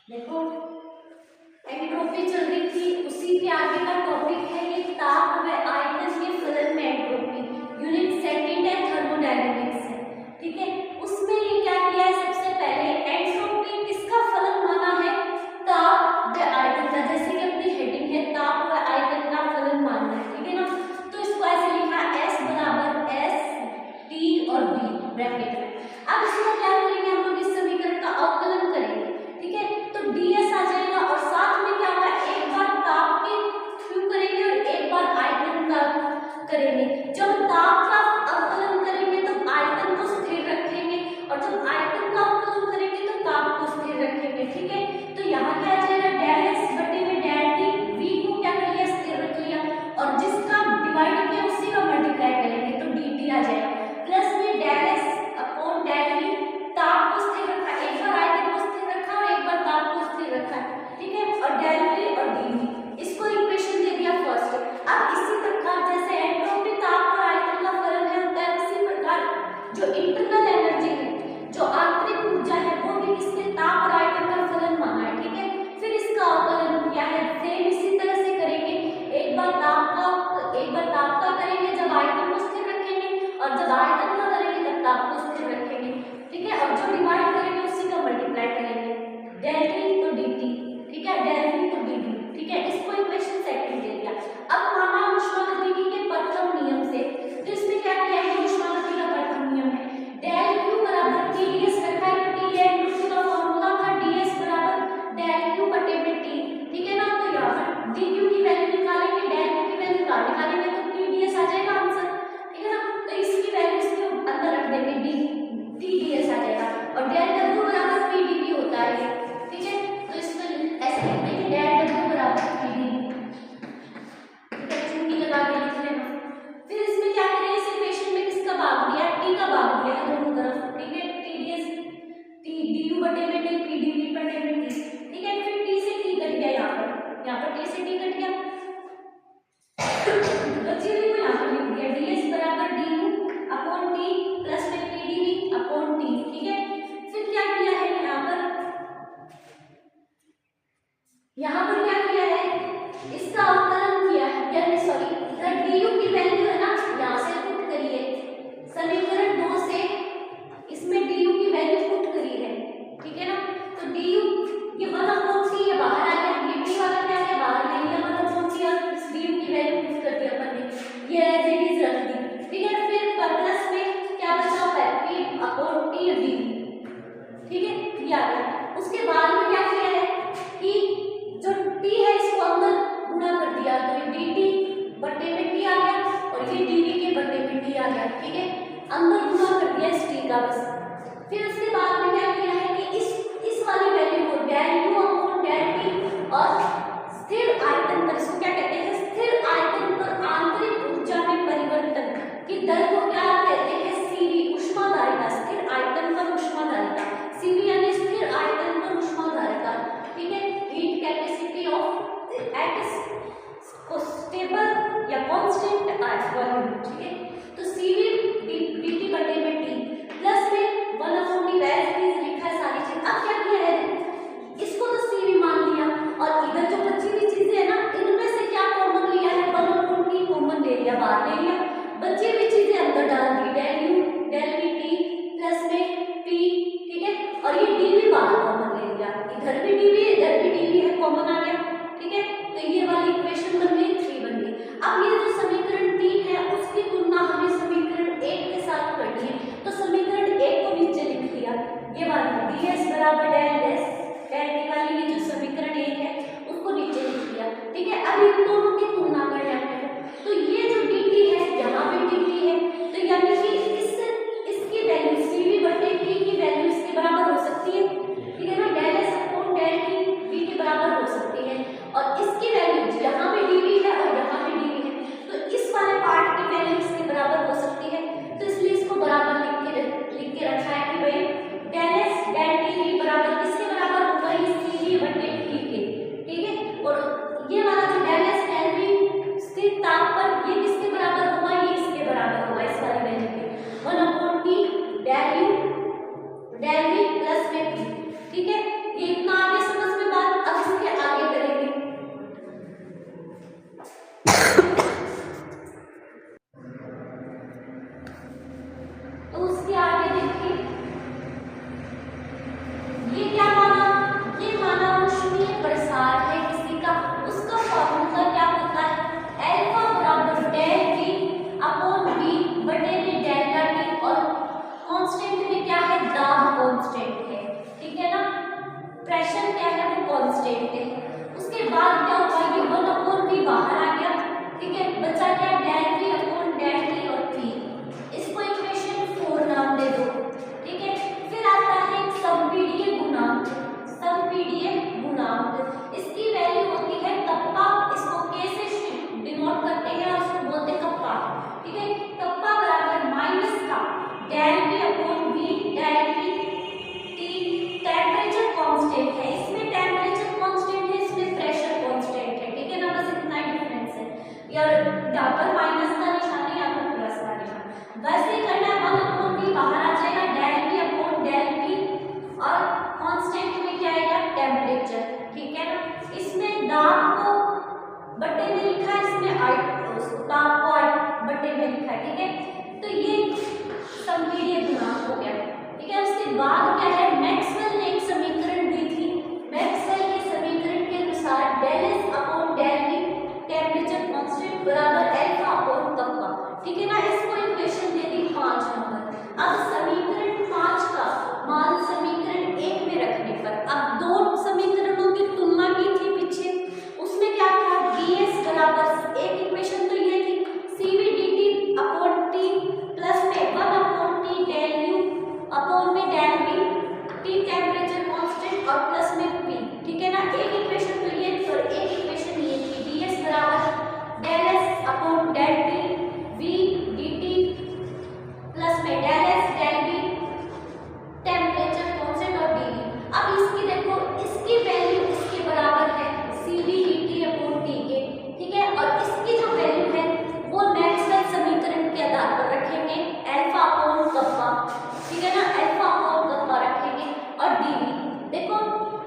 देखो एंट्रोपी चल रही थी, उसी के आगे का टॉपिक है ये ताप व आयतन के फलन में एंट्रोपी। यूनिट सेकंड है थर्मोडायनेमिक्स है, ठीक है। उसमें ये क्या किया है, सबसे पहले एंट्रोपी किसका फलन माना है, ताप व आयतन का। जैसे कि अपनी हेडिंग है ताप व आयतन का फलन मानना है, ठीक है ना। तो इसको ऐसे लिखा S बराबर S T और B ब्रैकेट में। अब इसको क्या करेंगे हम लोग, इस समीकरण का अवकलन करेंगे, ठीक है। तो ds आ जाएगा और साथ में क्या होगा, एक बार ताप के थ्रू करेंगे और एक बार आयतन का करेंगे। जब ताप का अवकलन करेंगे तो आयतन को स्थिर रखेंगे और जब आयतन का अवकलन करेंगे तो ताप को स्थिर रखेंगे, ठीक है। तो यहाँ क्या आ जाएगा, डेल x बटे में डेल t, v को क्या कर लिया, स्थिर रख लिया और जिसका डिवाइड किया उसी का मल्टीप्लाई करेंगे तो dt आ जाएगा, प्लस में del x upon del v। ताप को स्थिर रखा, एक बार आयतन को स्थिर रखा और एक बार ताप को स्थिर रखा, ठीक है। और डेल v और dv, इसको इक्वेशन दे दिया फर्स्ट। अब इसी प्रकार जैसे एंट्रोपी ताप और आयतन का फलन है होता है, उसी प्रकार जो इंटरनल एनर्जी है, जो आंतरिक ऊर्जा है, वो भी किसके, ताप और आयतन का फलन माना है, ठीक है। फिर इसका अवकलन किया है, सेम इसी तरह से करेंगे। एक बार ताप का करेंगे जब आयतन को स्थिर रखेंगे और जब आयतन का करेंगे तब ताप को स्थिर रखेंगे, ठीक है। और जो डिवाइड करेंगे उसी का मल्टीप्लाई करेंगे, डेल टी तो dt, ठीक है, डेल v तो dt, ठीक है। इसको इक्वेशन सेकंड दे दिया। अब माना ऊष्मागतिकी के प्रथम नियम से, तो इसमें क्या किया है, ऊष्मागतिकी का प्रथम नियम है, डेल q बराबर Tds रखा है, तो T एंट्रोपी का फॉर्मूला था ds बराबर डेल q बटे में T, ठीक है ना। तो यहाँ पर dq की वैल्यू निकालेंगे, डेल q की वैल्यू निकालेंगे तो Tds आ जाएगा आंसर, ठीक है ना। तो इसकी वैल्यू इसके अंदर रख देंगे, Tds आ जाएगा और डेल w बराबर Pdv होता है, ठीक है। तो इसमें ऐसे लिख देंगे डेल w बराबर Pdv, ठीक है, चुंगी लगा के लिख लेना। फिर इसमें क्या करें, इस इक्वेशन में किसका भाग दिया, T का भाग दिया है दोनों तरफ, ठीक है। Tds du बटे में T, Pdv बटे में T, ठीक है। फिर T से T कट गया, यहाँ पर T से T कट गया, बची हुई को यहाँ पर लिख दिया, ds बराबर du अपॉन T प्लस में Pdv अपॉन T, ठीक है। फिर क्या किया है, यहाँ पर क्या किया है, इसका अवकलन किया है, यानी सॉरी इधर du की वैल्यू है ना, यहाँ से पुट करिए समीकरण 2 से, इसमें du की वैल्यू पुट करी है, ठीक है ना। तो du ये 1/3 ये बाहर आ गया, ये t वाला क्या है, बाहर ले लिया 1/3 और इस du की वैल्यू पुट कर दी अपन ने, ये एज इट इज रख दी, ठीक है। फिर प्लस में क्या बचा हुआ है, p अपॉन t d, ठीक है, ये आ गया। उसके बाद में क्या किया है कि जो t है इसको अंदर गुणा कर दिया, तो ये dt बटे में t आ गया और ये dv के बटे में t आ गया, ठीक है। अंदर गुणा कर दिया इस t का बस। फिर उसके बाद में क्या किया है कि इस वाली वैल्यू को del u upon del t और स्थिर आयतन पर, इसको क्या कहते हैं, स्थिर आयतन पर आंतरिक ऊर्जा में परिवर्तन की दर को क्या कहते हैं, cv, ऊष्माधारिता, स्थिर आयतन पर ऊष्माधारिता, cv यानी स्थिर आयतन पर ऊष्माधारिता, ठीक है। Heat capacity of at stable या कांस्टेंट वॉल्यूम, ठीक है। तो cv dt बटे में t प्लस में 1/2 वैल्यू लिखा है सारी चीज। अब क्या किया है, इसको तो cv मान लिया और इधर जो बची हुई चीजें है ना, इनमें से क्या कॉमन लिया है, 1/2 कॉमन ले लिया, बाहर ले लिया, बची हुई चीजें अंदर डाल दी, del u del v t plus में p, ठीक है। और ये dv बाहर कॉमन ले लिया, इधर भी dv इधर भी dv है, कॉमन आ गया, ठीक है। तो ये वाली इक्वेशन बन गई, 3 बन गई। अब ये जो समीकरण 3 है उसकी तुलना हमें समीकरण 1 के साथ करनी है, तो समीकरण 1 को नीचे लिख दिया, ये वाला ds बराबर डेल t वाली ये जो समीकरण 1 है उसको नीचे लिख दिया, ठीक है। अब इन दोनों की तुलना करनी है, तो ये जो dt है, यहाँ पे dt है, तो यानी कि इसकी वैल्यू cv बटे t की वैल्यू इसके बराबर हो सकती है, ठीक है ना, del s upon del t v के बराबर हो सकती है। और इसकी वैल्यू यहाँ पे dv है और यहाँ पे dv है, तो इस वाले पार्ट की वैल्यू इसके बराबर हो सकती है, तो इसलिए इसको बराबर लिख के रखा है कि भाई del s del t v बराबर किसके बराबर होगा, ये cv बटे t के, ठीक है। और ये वाला जो डेल s डेल v स्थिर ताप पर ये किसके बराबर होगा, ये इसके बराबर होगा, इस वाली वैल्यू के 1/t del u del v प्लस में t, ठीक है। ये इतना आगे समझ में कांस्टेंट में क्या आएगा, टेम्परेचर, ठीक है ना। इसमें दाब को बटे में लिखा है, इसमें ताप को बटे में लिखा है, ठीक है। तो ये संपीड़ित गुणांक हो गया, ठीक है। उसके बाद क्या है, मैक्सवेल ने एक समीकरण दी थी। मैक्सवेल के समीकरण के अनुसार del S upon del V temperature constant बराबर अल्फा अपॉन कप्पा, ठीक है ना। इसको इक्वेशन दे दी 5 नंबर। अब समीकरण 5 का मान समीकरण 1 में रखने पर, अब दो समीकरणों की तुलना की थी पीछे, उसमें क्या था, ds बराबर, एक इक्वेशन तो ये थी cv dt upon t plus में 1 upon t del u upon में del v, t temperature constant और प्लस में p, ठीक है ना। एक इक्वेशन तो ये थी और एक इक्वेशन ये थी, ds बराबर del s upon del t v dt plus में del s del v temperature constant और dv। अब इसकी देखो, इसकी वैल्यू इसके बराबर है cv dt अपॉन t के, ठीक है। और इसकी जो वैल्यू है वो मैक्सवेल समीकरण के आधार पर रखेंगे, अल्फा अपॉन कप्पा, ठीक है ना, अल्फा अपॉन कप्पा रखेंगे। और dv देखो,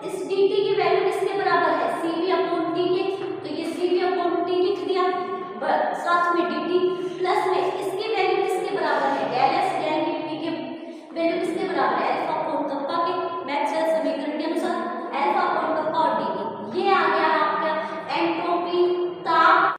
इस dt की वैल्यू किसके बराबर है, cv अपॉन t के, तो ये cv अपॉन t लिख दिया, साथ में dt